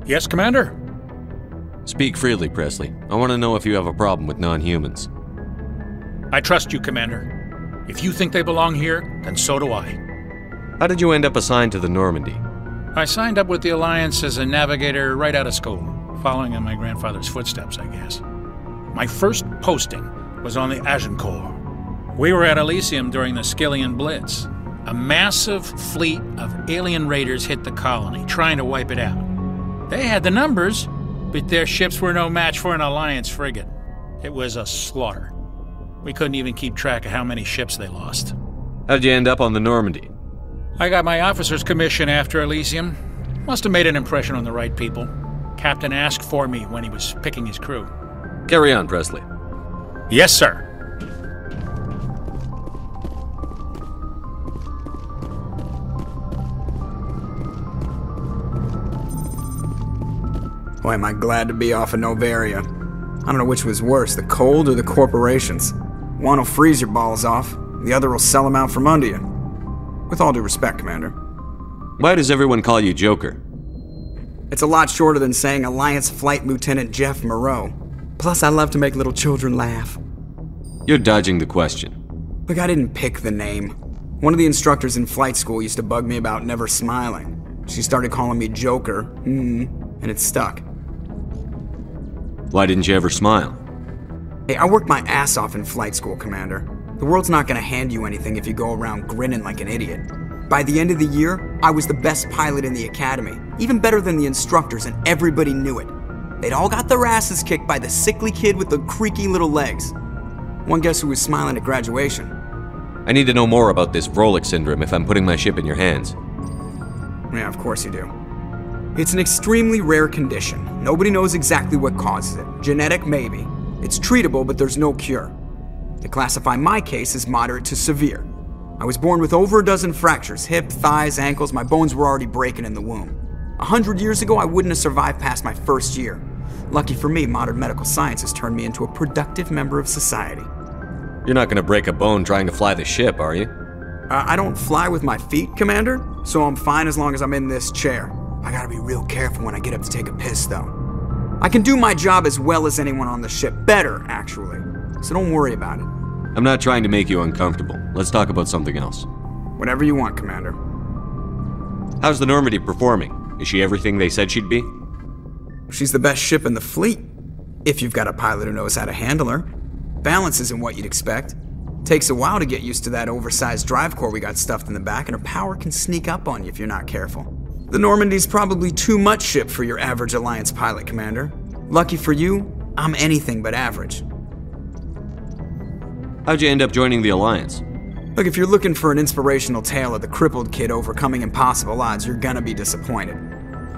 Yes, Commander? Speak freely, Presley. I want to know if you have a problem with non-humans. I trust you, Commander. If you think they belong here, then so do I. How did you end up assigned to the Normandy? I signed up with the Alliance as a navigator right out of school, following in my grandfather's footsteps, I guess. My first posting was on the Agincourt. We were at Elysium during the Skillian Blitz. A massive fleet of alien raiders hit the colony, trying to wipe it out. They had the numbers, but their ships were no match for an Alliance frigate. It was a slaughter. We couldn't even keep track of how many ships they lost. How'd you end up on the Normandy? I got my officer's commission after Elysium. Must have made an impression on the right people. Captain asked for me when he was picking his crew. Carry on, Presley. Yes, sir. Boy, am I glad to be off of Noveria. I don't know which was worse, the cold or the corporations. One will freeze your balls off, the other will sell them out from under you. With all due respect, Commander. Why does everyone call you Joker? It's a lot shorter than saying Alliance Flight Lieutenant Jeff Moreau. Plus, I love to make little children laugh. You're dodging the question. Look, I didn't pick the name. One of the instructors in flight school used to bug me about never smiling. She started calling me Joker, and it stuck. Why didn't you ever smile? Hey, I worked my ass off in flight school, Commander. The world's not gonna hand you anything if you go around grinning like an idiot. By the end of the year, I was the best pilot in the academy, even better than the instructors, and everybody knew it. They'd all got their asses kicked by the sickly kid with the creaky little legs. One guess who was smiling at graduation? I need to know more about this Vrolik syndrome if I'm putting my ship in your hands. Yeah, of course you do. It's an extremely rare condition. Nobody knows exactly what causes it. Genetic, maybe. It's treatable, but there's no cure. They classify my case as moderate to severe. I was born with over a dozen fractures, hip, thighs, ankles. My bones were already breaking in the womb. 100 years ago, I wouldn't have survived past my first year. Lucky for me, modern medical science has turned me into a productive member of society. You're not going to break a bone trying to fly the ship, are you? I don't fly with my feet, Commander, so I'm fine as long as I'm in this chair. I gotta be real careful when I get up to take a piss, though. I can do my job as well as anyone on the ship. Better, actually. So don't worry about it. I'm not trying to make you uncomfortable. Let's talk about something else. Whatever you want, Commander. How's the Normandy performing? Is she everything they said she'd be? She's the best ship in the fleet, if you've got a pilot who knows how to handle her. Balance isn't what you'd expect. Takes a while to get used to that oversized drive core we got stuffed in the back, and her power can sneak up on you if you're not careful. The Normandy's probably too much ship for your average Alliance pilot, Commander. Lucky for you, I'm anything but average. How'd you end up joining the Alliance? Look, if you're looking for an inspirational tale of the crippled kid overcoming impossible odds, you're gonna be disappointed.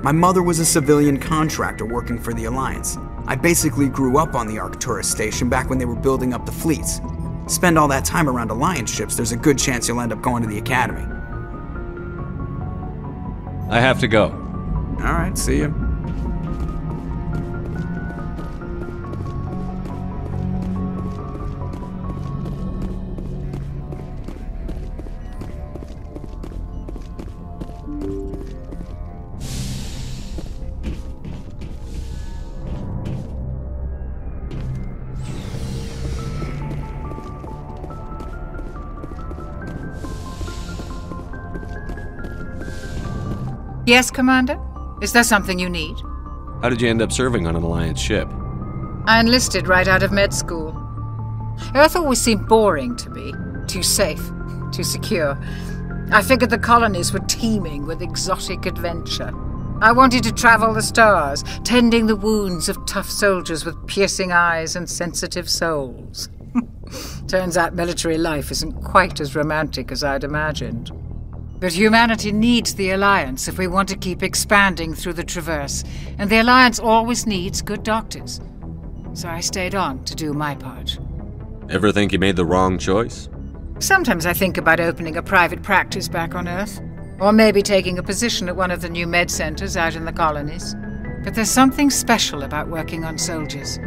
My mother was a civilian contractor working for the Alliance. I basically grew up on the Arcturus station back when they were building up the fleets. Spend all that time around Alliance ships, there's a good chance you'll end up going to the Academy. I have to go. All right, see ya. Yes, Commander? Is there something you need? How did you end up serving on an Alliance ship? I enlisted right out of med school. Earth always seemed boring to me. Too safe, too secure. I figured the colonies were teeming with exotic adventure. I wanted to travel the stars, tending the wounds of tough soldiers with piercing eyes and sensitive souls. Turns out military life isn't quite as romantic as I'd imagined. But humanity needs the Alliance if we want to keep expanding through the Traverse, and the Alliance always needs good doctors. So I stayed on to do my part. Ever think you made the wrong choice? Sometimes I think about opening a private practice back on Earth, or maybe taking a position at one of the new med centers out in the colonies. But there's something special about working on soldiers.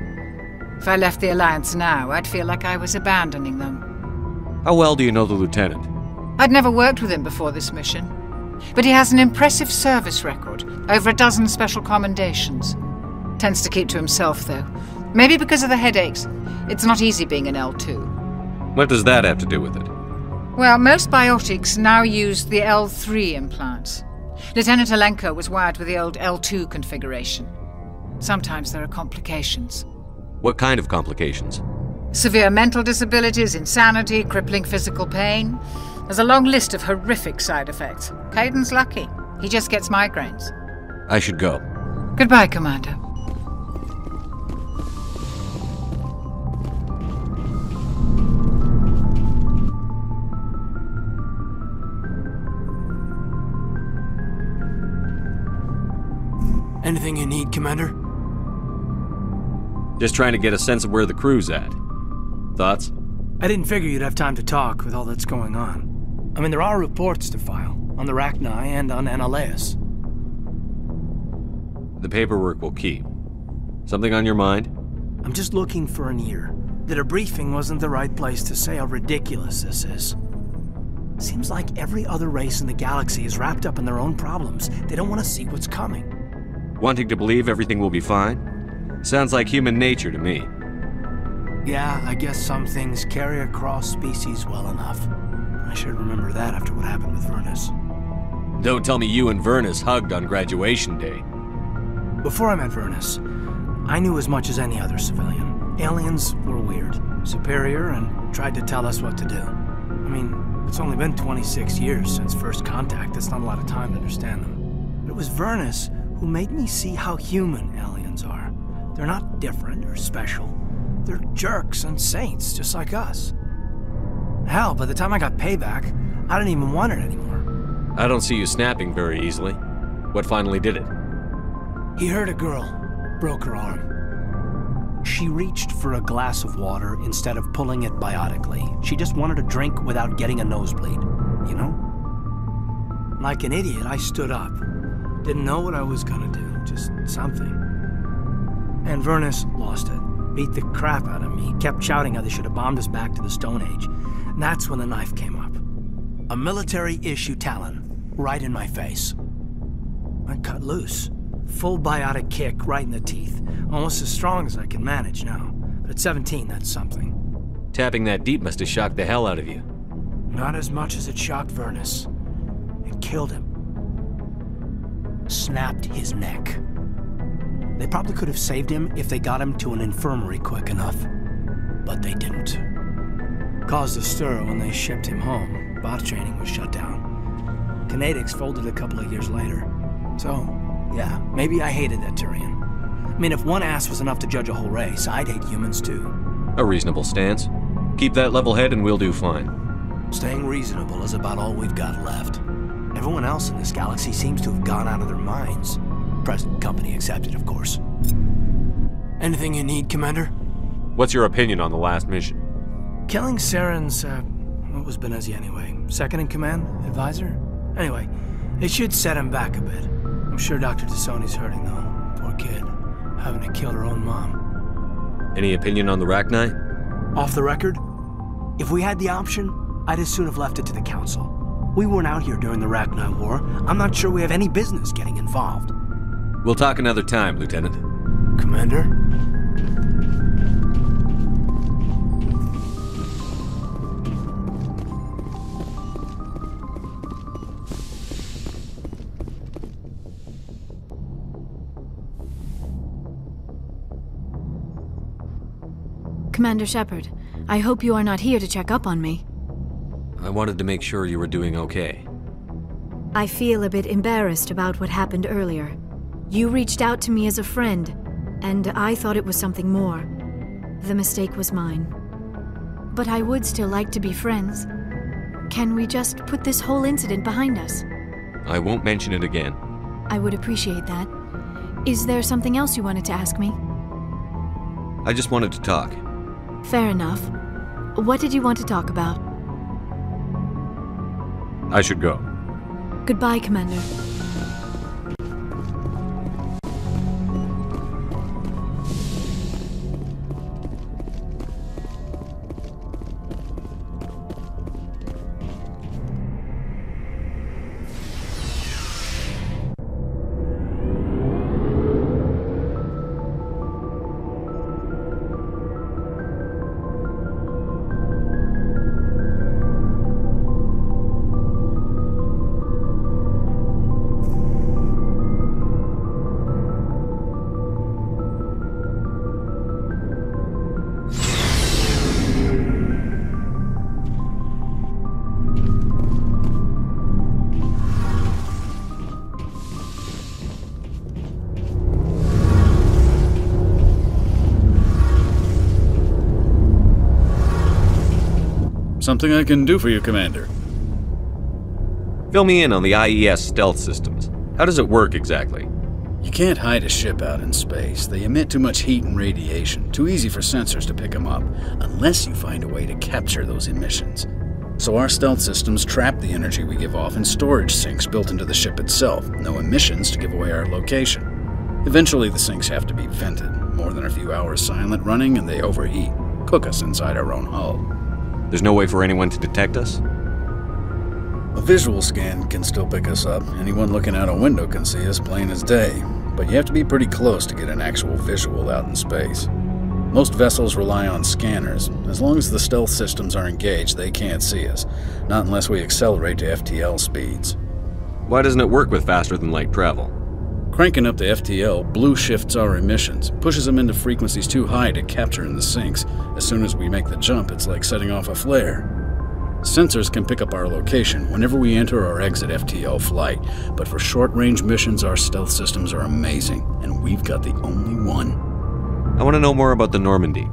If I left the Alliance now, I'd feel like I was abandoning them. How well do you know the Lieutenant? I'd never worked with him before this mission. But he has an impressive service record, over a dozen special commendations. Tends to keep to himself, though. Maybe because of the headaches. It's not easy being an L2. What does that have to do with it? Well, most biotics now use the L3 implants. Lieutenant Alenko was wired with the old L2 configuration. Sometimes there are complications. What kind of complications? Severe mental disabilities, insanity, crippling physical pain. There's a long list of horrific side effects. Caden's lucky. He just gets migraines. I should go. Goodbye, Commander. Anything you need, Commander? Just trying to get a sense of where the crew's at. Thoughts? I didn't figure you'd have time to talk with all that's going on. I mean, there are reports to file, on the Rachni and on Annaleus. The paperwork will keep. Something on your mind? I'm just looking for an ear. The debriefing wasn't the right place to say how ridiculous this is. Seems like every other race in the galaxy is wrapped up in their own problems. They don't want to see what's coming. Wanting to believe everything will be fine? Sounds like human nature to me. Yeah, I guess some things carry across species well enough. I should remember that after what happened with Vernus. Don't tell me you and Vernus hugged on graduation day. Before I met Vernus, I knew as much as any other civilian. Aliens were weird, superior, and tried to tell us what to do. I mean, it's only been 26 years since first contact. That's not a lot of time to understand them. But it was Vernus who made me see how human aliens are. They're not different or special. They're jerks and saints, just like us. Hell, by the time I got payback, I didn't even want it anymore. I don't see you snapping very easily. What finally did it? He hurt a girl, broke her arm. She reached for a glass of water instead of pulling it biotically. She just wanted a drink without getting a nosebleed, you know? Like an idiot, I stood up. Didn't know what I was gonna do, just something. And Vernus lost it. Beat the crap out of me, kept shouting how they should have bombed us back to the Stone Age. And that's when the knife came up. A military-issue talon, right in my face. I cut loose. Full biotic kick right in the teeth. Almost as strong as I can manage now. But at 17, that's something. Tapping that deep must have shocked the hell out of you. Not as much as it shocked Vernus. It killed him. Snapped his neck. They probably could have saved him if they got him to an infirmary quick enough. But they didn't. Caused a stir when they shipped him home. Bot training was shut down. Kinetics folded a couple of years later. So, yeah, maybe I hated that Turian. I mean, if one ass was enough to judge a whole race, I'd hate humans too. A reasonable stance. Keep that level head and we'll do fine. Staying reasonable is about all we've got left. Everyone else in this galaxy seems to have gone out of their minds. Present company accepted, of course. Anything you need, Commander? What's your opinion on the last mission? Killing Saren's, what was Benezi anyway? Second in command? Advisor? Anyway, it should set him back a bit. I'm sure Dr. Tassoni's hurting, though. Poor kid. Having to kill her own mom. Any opinion on the Rachni? Off the record? If we had the option, I'd as soon have left it to the Council. We weren't out here during the Rachni War. I'm not sure we have any business getting involved. We'll talk another time, Lieutenant. Commander? Commander Shepard, I hope you are not here to check up on me. I wanted to make sure you were doing okay. I feel a bit embarrassed about what happened earlier. You reached out to me as a friend, and I thought it was something more. The mistake was mine. But I would still like to be friends. Can we just put this whole incident behind us? I won't mention it again. I would appreciate that. Is there something else you wanted to ask me? I just wanted to talk. Fair enough. What did you want to talk about? I should go. Goodbye, Commander. Something I can do for you, Commander. Fill me in on the IES stealth systems. How does it work exactly? You can't hide a ship out in space. They emit too much heat and radiation, too easy for sensors to pick them up, unless you find a way to capture those emissions. So our stealth systems trap the energy we give off in storage sinks built into the ship itself, no emissions to give away our location. Eventually the sinks have to be vented. More than a few hours silent running and they overheat, cook us inside our own hull. There's no way for anyone to detect us? A visual scan can still pick us up. Anyone looking out a window can see us plain as day. But you have to be pretty close to get an actual visual out in space. Most vessels rely on scanners. As long as the stealth systems are engaged, they can't see us. Not unless we accelerate to FTL speeds. Why doesn't it work with faster-than-light travel? Cranking up to FTL blue shifts our emissions, pushes them into frequencies too high to capture in the sinks. As soon as we make the jump, it's like setting off a flare. Sensors can pick up our location whenever we enter or exit FTL flight, but for short-range missions, our stealth systems are amazing, and we've got the only one. I want to know more about the Normandy.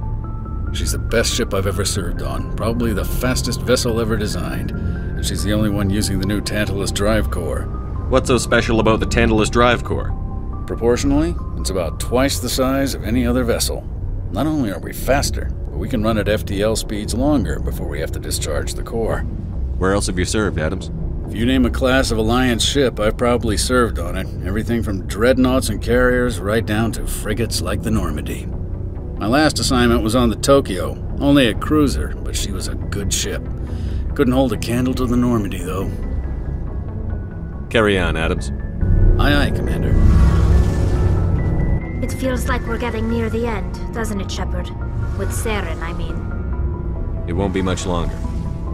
She's the best ship I've ever served on, probably the fastest vessel ever designed, and she's the only one using the new Tantalus drive core. What's so special about the Tantalus drive core? Proportionally, it's about twice the size of any other vessel. Not only are we faster, but we can run at FTL speeds longer before we have to discharge the core. Where else have you served, Adams? If you name a class of Alliance ship, I've probably served on it. Everything from dreadnoughts and carriers right down to frigates like the Normandy. My last assignment was on the Tokyo, only a cruiser, but she was a good ship. Couldn't hold a candle to the Normandy, though. Carry on, Adams. Aye, aye, Commander. It feels like we're getting near the end, doesn't it, Shepard? With Saren, I mean. It won't be much longer.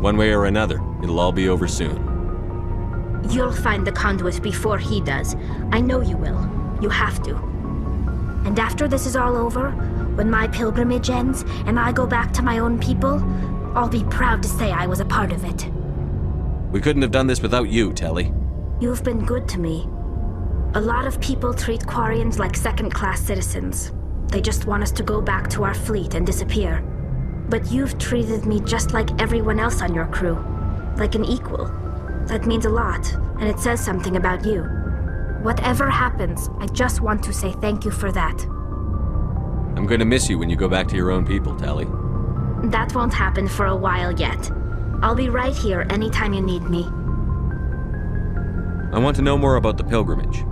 One way or another, it'll all be over soon. You'll find the conduit before he does. I know you will. You have to. And after this is all over, when my pilgrimage ends and I go back to my own people, I'll be proud to say I was a part of it. We couldn't have done this without you, Tali. You've been good to me. A lot of people treat Quarians like second-class citizens. They just want us to go back to our fleet and disappear. But you've treated me just like everyone else on your crew. Like an equal. That means a lot, and it says something about you. Whatever happens, I just want to say thank you for that. I'm going to miss you when you go back to your own people, Tali. That won't happen for a while yet. I'll be right here anytime you need me. I want to know more about the pilgrimage.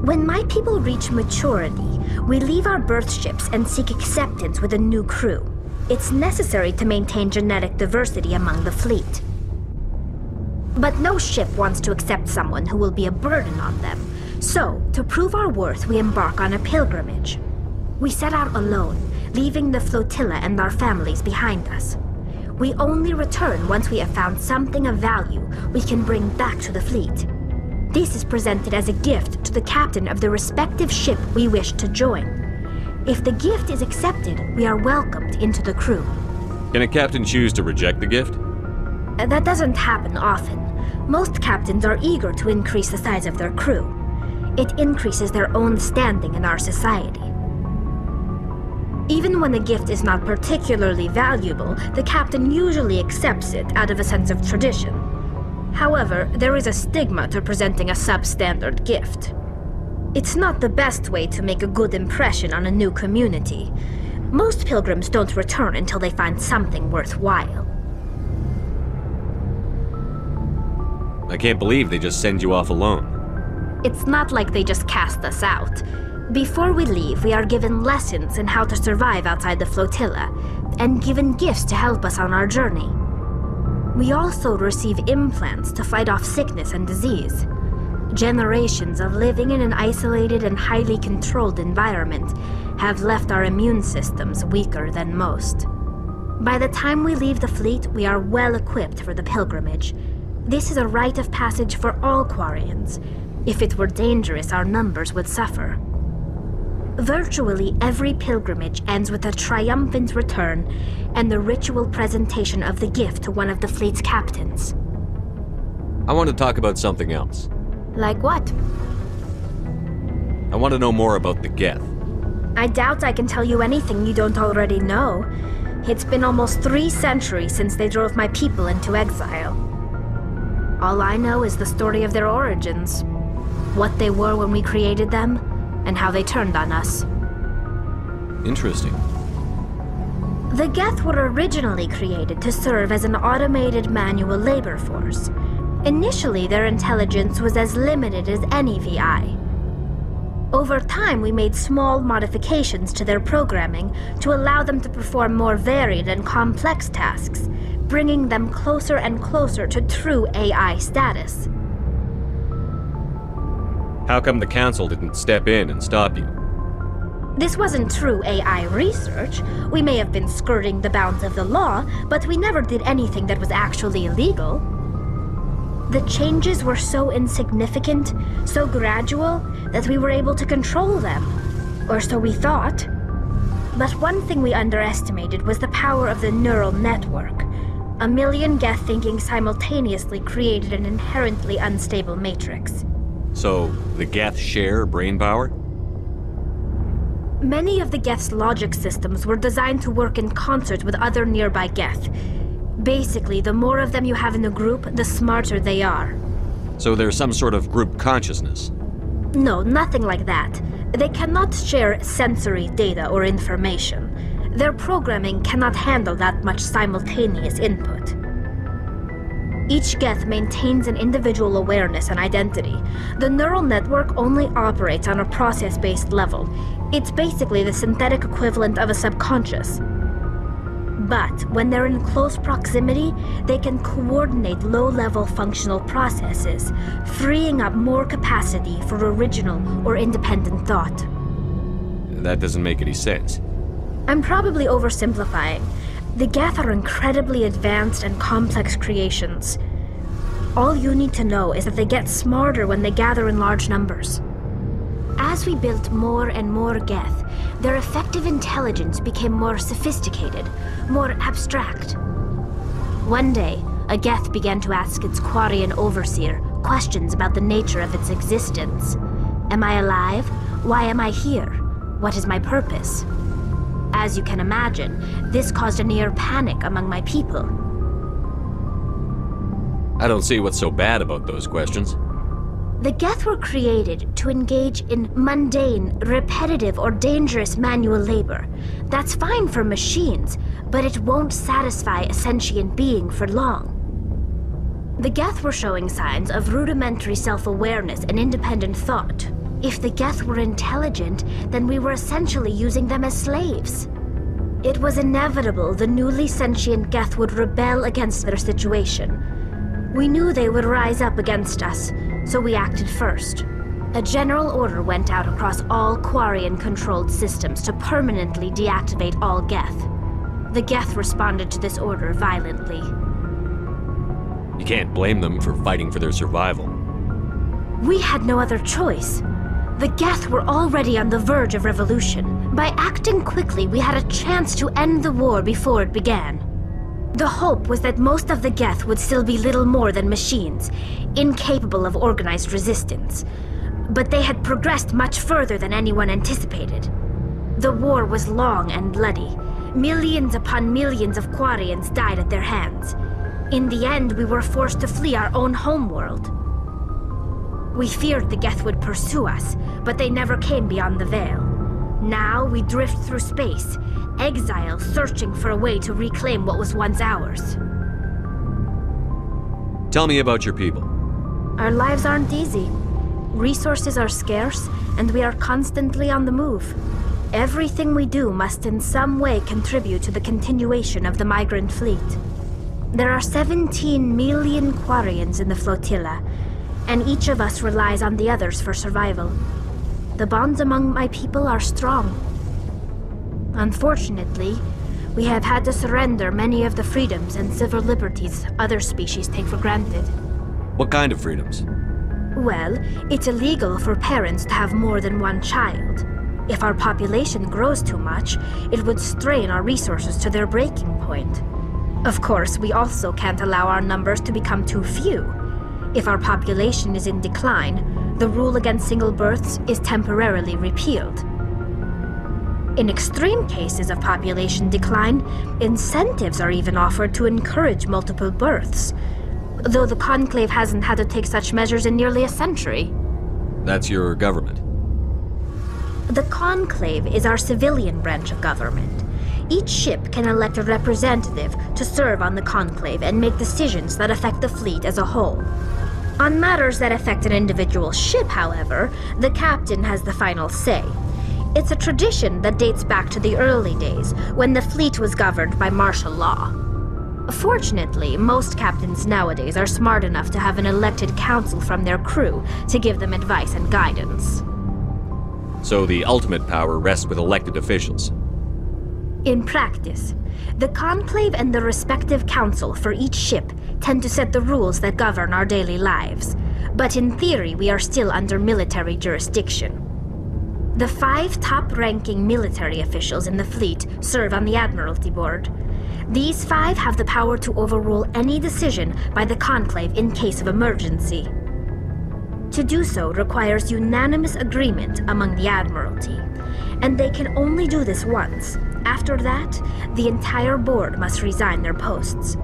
When my people reach maturity, we leave our birth ships and seek acceptance with a new crew. It's necessary to maintain genetic diversity among the fleet. But no ship wants to accept someone who will be a burden on them. So, to prove our worth, we embark on a pilgrimage. We set out alone, leaving the flotilla and our families behind us. We only return once we have found something of value we can bring back to the fleet. This is presented as a gift to the captain of the respective ship we wish to join. If the gift is accepted, we are welcomed into the crew. Can a captain choose to reject the gift? That doesn't happen often. Most captains are eager to increase the size of their crew. It increases their own standing in our society. Even when the gift is not particularly valuable, the captain usually accepts it out of a sense of tradition. However, there is a stigma to presenting a substandard gift. It's not the best way to make a good impression on a new community. Most pilgrims don't return until they find something worthwhile. I can't believe they just send you off alone. It's not like they just cast us out. Before we leave, we are given lessons in how to survive outside the flotilla, and given gifts to help us on our journey. We also receive implants to fight off sickness and disease. Generations of living in an isolated and highly controlled environment have left our immune systems weaker than most. By the time we leave the fleet, we are well equipped for the pilgrimage. This is a rite of passage for all Quarians. If it were dangerous, our numbers would suffer. Virtually every pilgrimage ends with a triumphant return and the ritual presentation of the gift to one of the fleet's captains. I want to talk about something else. Like what? I want to know more about the Geth. I doubt I can tell you anything you don't already know. It's been almost 3 centuries since they drove my people into exile. All I know is the story of their origins, what they were when we created them, and how they turned on us. Interesting. The Geth were originally created to serve as an automated manual labor force. Initially, their intelligence was as limited as any VI. Over time, we made small modifications to their programming to allow them to perform more varied and complex tasks, bringing them closer and closer to true AI status. How come the Council didn't step in and stop you? This wasn't true AI research. We may have been skirting the bounds of the law, but we never did anything that was actually illegal. The changes were so insignificant, so gradual, that we were able to control them. Or so we thought. But one thing we underestimated was the power of the neural network. 1 million Geth thinking simultaneously created an inherently unstable matrix. So, the Geth share brain power? Many of the Geth's logic systems were designed to work in concert with other nearby Geth. Basically, the more of them you have in the group, the smarter they are. So there's some sort of group consciousness? No, nothing like that. They cannot share sensory data or information. Their programming cannot handle that much simultaneous input. Each Geth maintains an individual awareness and identity. The neural network only operates on a process-based level. It's basically the synthetic equivalent of a subconscious. But when they're in close proximity, they can coordinate low-level functional processes, freeing up more capacity for original or independent thought. That doesn't make any sense. I'm probably oversimplifying. The Geth are incredibly advanced and complex creations. All you need to know is that they get smarter when they gather in large numbers. As we built more and more Geth, their effective intelligence became more sophisticated, more abstract. One day, a Geth began to ask its Quarian overseer questions about the nature of its existence. Am I alive? Why am I here? What is my purpose? As you can imagine, this caused a near panic among my people. I don't see what's so bad about those questions. The Geth were created to engage in mundane, repetitive, or dangerous manual labor. That's fine for machines, but it won't satisfy a sentient being for long. The Geth were showing signs of rudimentary self-awareness and independent thought. If the Geth were intelligent, then we were essentially using them as slaves. It was inevitable the newly sentient Geth would rebel against their situation. We knew they would rise up against us, so we acted first. A general order went out across all Quarian-controlled systems to permanently deactivate all Geth. The Geth responded to this order violently. You can't blame them for fighting for their survival. We had no other choice. The Geth were already on the verge of revolution. By acting quickly, we had a chance to end the war before it began. The hope was that most of the Geth would still be little more than machines, incapable of organized resistance. But they had progressed much further than anyone anticipated. The war was long and bloody. Millions upon millions of Quarians died at their hands. In the end, we were forced to flee our own homeworld. We feared the Geth would pursue us, but they never came beyond the Veil. Now we drift through space, exile searching for a way to reclaim what was once ours. Tell me about your people. Our lives aren't easy. Resources are scarce, and we are constantly on the move. Everything we do must in some way contribute to the continuation of the migrant fleet. There are 17 million Quarians in the flotilla, and each of us relies on the others for survival. The bonds among my people are strong. Unfortunately, we have had to surrender many of the freedoms and civil liberties other species take for granted. What kind of freedoms? Well, it's illegal for parents to have more than one child. If our population grows too much, it would strain our resources to their breaking point. Of course, we also can't allow our numbers to become too few. If our population is in decline, the rule against single births is temporarily repealed. In extreme cases of population decline, incentives are even offered to encourage multiple births, though the Conclave hasn't had to take such measures in nearly a century. That's your government. The Conclave is our civilian branch of government. Each ship can elect a representative to serve on the Conclave and make decisions that affect the fleet as a whole. On matters that affect an individual ship, however, the captain has the final say. It's a tradition that dates back to the early days, when the fleet was governed by martial law. Fortunately, most captains nowadays are smart enough to have an elected council from their crew to give them advice and guidance. So the ultimate power rests with elected officials. In practice, the Conclave and the respective council for each ship tend to set the rules that govern our daily lives, but in theory we are still under military jurisdiction. The 5 top-ranking military officials in the fleet serve on the Admiralty Board. These 5 have the power to overrule any decision by the Conclave in case of emergency. To do so requires unanimous agreement among the Admiralty, and they can only do this once. After that, the entire board must resign their posts.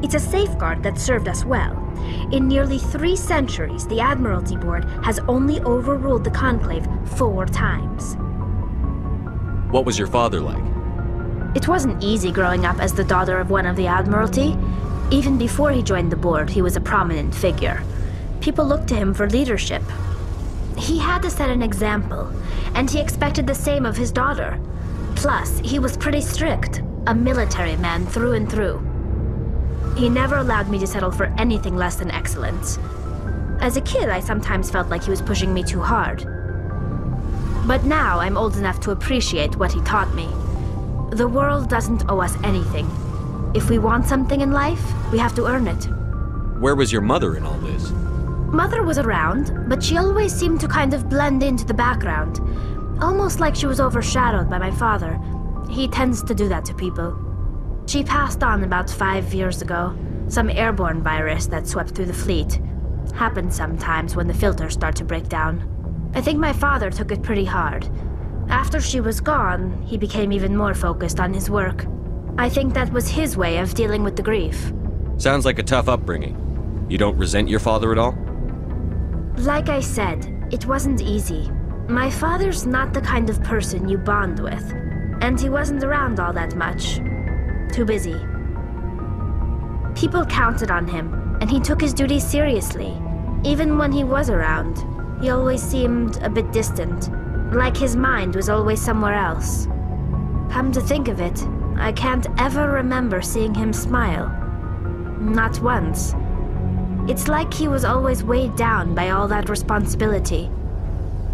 It's a safeguard that served us well. In nearly 3 centuries, the Admiralty Board has only overruled the Conclave 4 times. What was your father like? It wasn't easy growing up as the daughter of one of the Admiralty. Even before he joined the board, he was a prominent figure. People looked to him for leadership. He had to set an example, and he expected the same of his daughter. Plus, he was pretty strict, a military man through and through. He never allowed me to settle for anything less than excellence. As a kid, I sometimes felt like he was pushing me too hard. But now I'm old enough to appreciate what he taught me. The world doesn't owe us anything. If we want something in life, we have to earn it. Where was your mother in all this? Mother was around, but she always seemed to kind of blend into the background. Almost like she was overshadowed by my father. He tends to do that to people. She passed on about 5 years ago. Some airborne virus that swept through the fleet. Happens sometimes when the filters start to break down. I think my father took it pretty hard. After she was gone, he became even more focused on his work. I think that was his way of dealing with the grief. Sounds like a tough upbringing. You don't resent your father at all? Like I said, it wasn't easy. My father's not the kind of person you bond with, and he wasn't around all that much. Too busy. People counted on him, and he took his duties seriously. Even when he was around, he always seemed a bit distant, like his mind was always somewhere else. Come to think of it, I can't ever remember seeing him smile. Not once. It's like he was always weighed down by all that responsibility.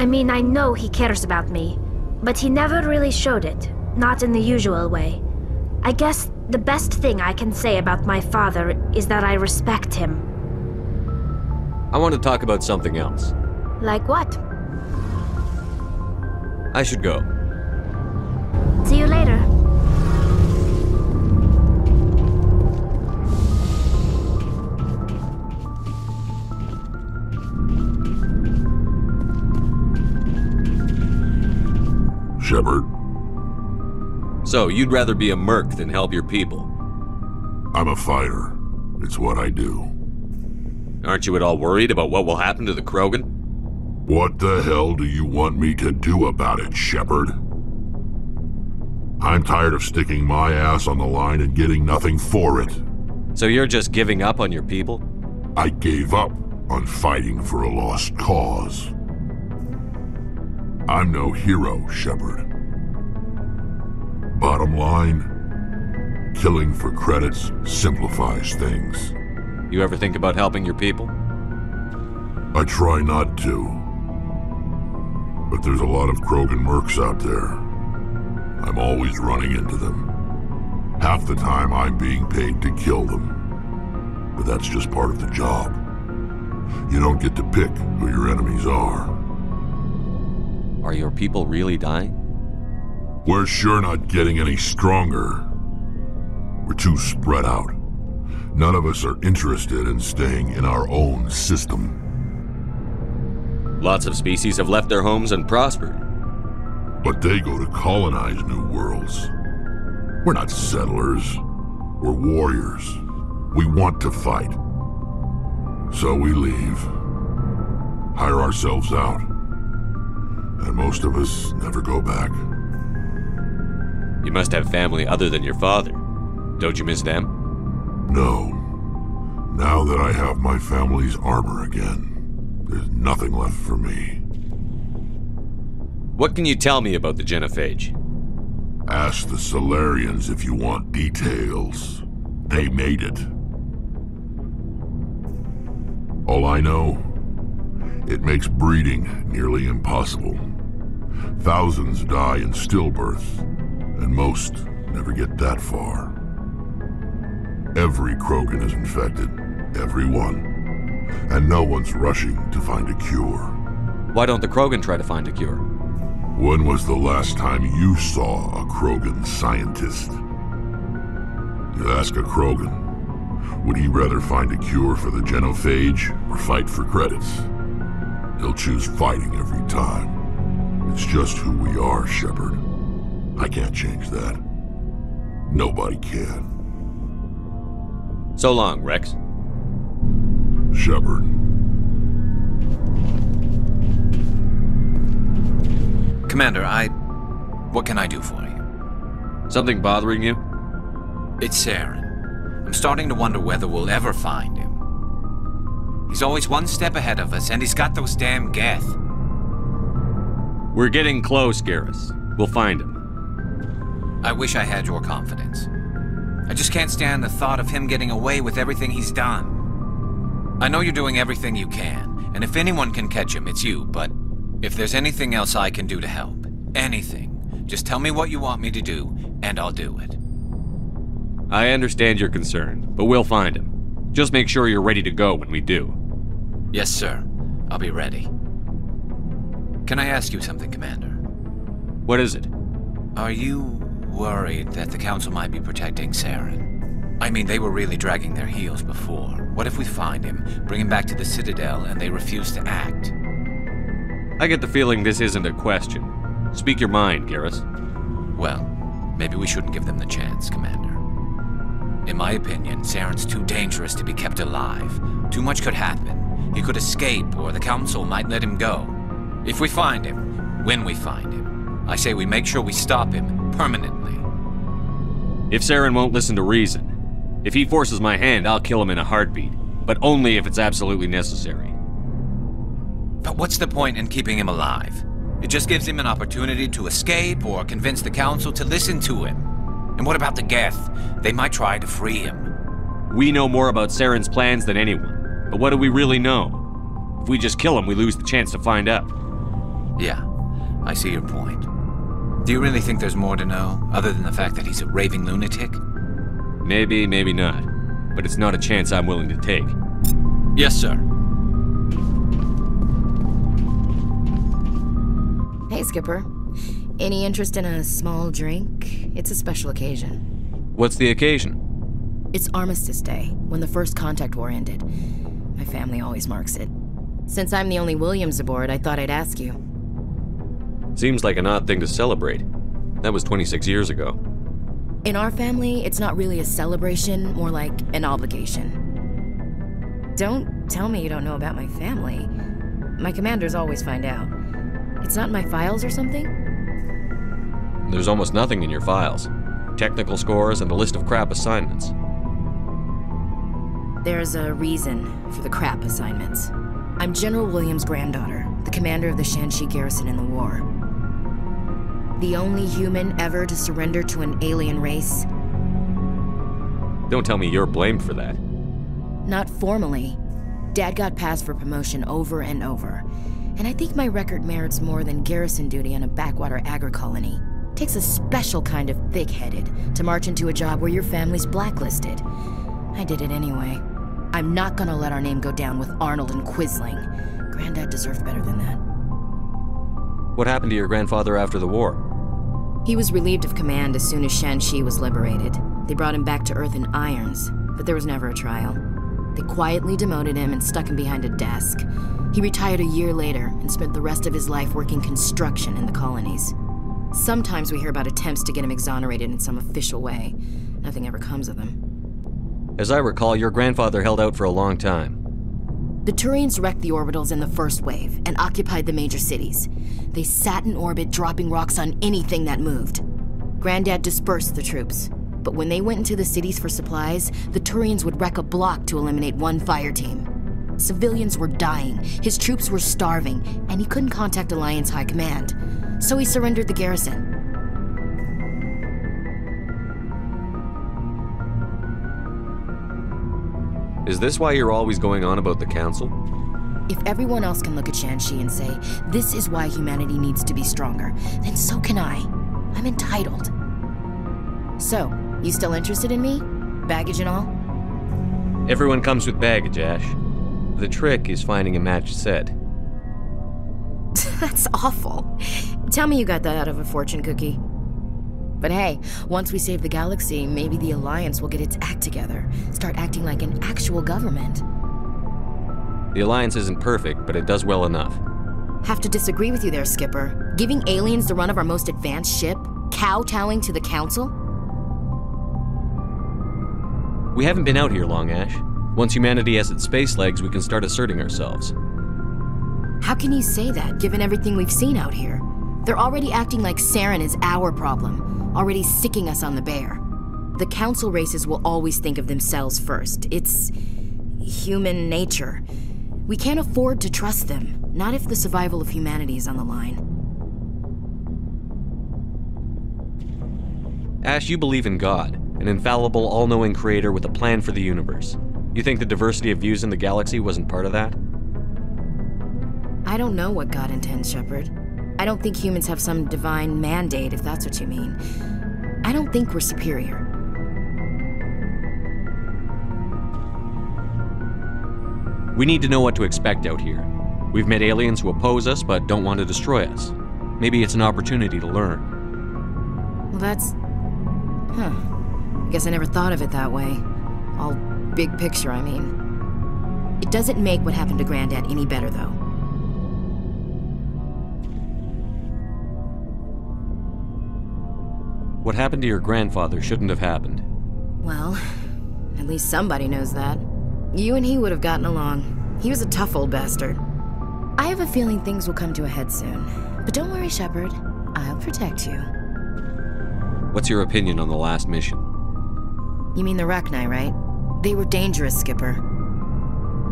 I mean, I know he cares about me, but he never really showed it, not in the usual way. I guess the best thing I can say about my father is that I respect him. I want to talk about something else. Like what? I should go. See you later. Shepard. So, you'd rather be a merc than help your people? I'm a fighter. It's what I do. Aren't you at all worried about what will happen to the Krogan? What the hell do you want me to do about it, Shepard? I'm tired of sticking my ass on the line and getting nothing for it. So you're just giving up on your people? I gave up on fighting for a lost cause. I'm no hero, Shepard. Bottom line, killing for credits simplifies things. You ever think about helping your people? I try not to. But there's a lot of Krogan mercs out there. I'm always running into them. Half the time I'm being paid to kill them. But that's just part of the job. You don't get to pick who your enemies are. Are your people really dying? We're sure not getting any stronger. We're too spread out. None of us are interested in staying in our own system. Lots of species have left their homes and prospered. But they go to colonize new worlds. We're not settlers. We're warriors. We want to fight. So we leave. Hire ourselves out. And most of us never go back. You must have family other than your father. Don't you miss them? No. Now that I have my family's armor again, there's nothing left for me. What can you tell me about the genophage? Ask the Solarians if you want details. They made it. All I know, it makes breeding nearly impossible. Thousands die in stillbirth, and most never get that far. Every Krogan is infected, every one, and no one's rushing to find a cure. Why don't the Krogan try to find a cure? When was the last time you saw a Krogan scientist? You ask a Krogan, would he rather find a cure for the genophage or fight for credits? He'll choose fighting every time. It's just who we are, Shepard. I can't change that. Nobody can. So long, Rex. Shepard. Commander, what can I do for you? Something bothering you? It's Saren. I'm starting to wonder whether we'll ever find him. He's always one step ahead of us, and he's got those damn Geth. We're getting close, Garrus. We'll find him. I wish I had your confidence. I just can't stand the thought of him getting away with everything he's done. I know you're doing everything you can, and if anyone can catch him, it's you, but if there's anything else I can do to help, anything, just tell me what you want me to do, and I'll do it. I understand your concern, but we'll find him. Just make sure you're ready to go when we do. Yes, sir. I'll be ready. Can I ask you something, Commander? What is it? Are you worried that the Council might be protecting Saren? I mean, they were really dragging their heels before. What if we find him, bring him back to the Citadel, and they refuse to act? I get the feeling this isn't a question. Speak your mind, Garrus. Well, maybe we shouldn't give them the chance, Commander. In my opinion, Saren's too dangerous to be kept alive. Too much could happen. He could escape, or the Council might let him go. If we find him, when we find him, I say we make sure we stop him permanently. If Saren won't listen to reason, if he forces my hand, I'll kill him in a heartbeat. But only if it's absolutely necessary. But what's the point in keeping him alive? It just gives him an opportunity to escape or convince the Council to listen to him. And what about the Geth? They might try to free him. We know more about Saren's plans than anyone. But what do we really know? If we just kill him, we lose the chance to find out. Yeah, I see your point. Do you really think there's more to know, other than the fact that he's a raving lunatic? Maybe, maybe not. But it's not a chance I'm willing to take. Yes, sir. Hey, Skipper. Any interest in a small drink? It's a special occasion. What's the occasion? It's Armistice Day, when the First Contact War ended. My family always marks it. Since I'm the only Williams aboard, I thought I'd ask you. Seems like an odd thing to celebrate. That was 26 years ago. In our family, it's not really a celebration, more like an obligation. Don't tell me you don't know about my family. My commanders always find out. It's not in my files or something? There's almost nothing in your files. Technical scores and a list of crap assignments. There's a reason for the crap assignments. I'm General Williams' granddaughter, the commander of the Shanxi garrison in the war. The only human ever to surrender to an alien race. Don't tell me you're blamed for that. Not formally. Dad got passed for promotion over and over. And I think my record merits more than garrison duty on a backwater agri-colony. Takes a special kind of thick-headed to march into a job where your family's blacklisted. I did it anyway. I'm not gonna let our name go down with Arnold and Quisling. Granddad deserved better than that. What happened to your grandfather after the war? He was relieved of command as soon as Shanxi was liberated. They brought him back to Earth in irons, but there was never a trial. They quietly demoted him and stuck him behind a desk. He retired a year later and spent the rest of his life working construction in the colonies. Sometimes we hear about attempts to get him exonerated in some official way. Nothing ever comes of them. As I recall, your grandfather held out for a long time. The Turians wrecked the orbitals in the first wave and occupied the major cities. They sat in orbit, dropping rocks on anything that moved. Granddad dispersed the troops, but when they went into the cities for supplies, the Turians would wreck a block to eliminate one fire team. Civilians were dying, his troops were starving, and he couldn't contact Alliance High Command, so he surrendered the garrison. Is this why you're always going on about the Council? If everyone else can look at Shanxi and say, this is why humanity needs to be stronger, then so can I. I'm entitled. So, you still interested in me? Baggage and all? Everyone comes with baggage, Ash. The trick is finding a matched set. That's awful. Tell me you got that out of a fortune cookie. But hey, once we save the galaxy, maybe the Alliance will get its act together. Start acting like an actual government. The Alliance isn't perfect, but it does well enough. Have to disagree with you there, Skipper. Giving aliens the run of our most advanced ship? Kowtowing to the Council? We haven't been out here long, Ash. Once humanity has its space legs, we can start asserting ourselves. How can you say that, given everything we've seen out here? They're already acting like Saren is our problem, already sticking us on the bear. The Council races will always think of themselves first. It's human nature. We can't afford to trust them, not if the survival of humanity is on the line. Ash, you believe in God, an infallible, all-knowing creator with a plan for the universe. You think the diversity of views in the galaxy wasn't part of that? I don't know what God intends, Shepard. I don't think humans have some divine mandate, if that's what you mean. I don't think we're superior. We need to know what to expect out here. We've met aliens who oppose us but don't want to destroy us. Maybe it's an opportunity to learn. Well, that's... I guess I never thought of it that way. All big picture, I mean. It doesn't make what happened to Granddad any better, though. What happened to your grandfather shouldn't have happened. Well, at least somebody knows that. You and he would have gotten along. He was a tough old bastard. I have a feeling things will come to a head soon. But don't worry, Shepard. I'll protect you. What's your opinion on the last mission? You mean the Rachni, right? They were dangerous, Skipper.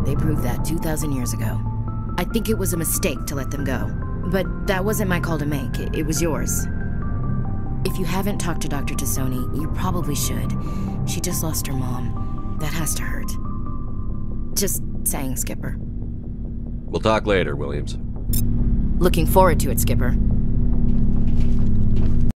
They proved that 2,000 years ago. I think it was a mistake to let them go. But that wasn't my call to make. It was yours. If you haven't talked to Dr. Tassoni, you probably should. She just lost her mom. That has to hurt. Just saying, Skipper. We'll talk later, Williams. Looking forward to it, Skipper.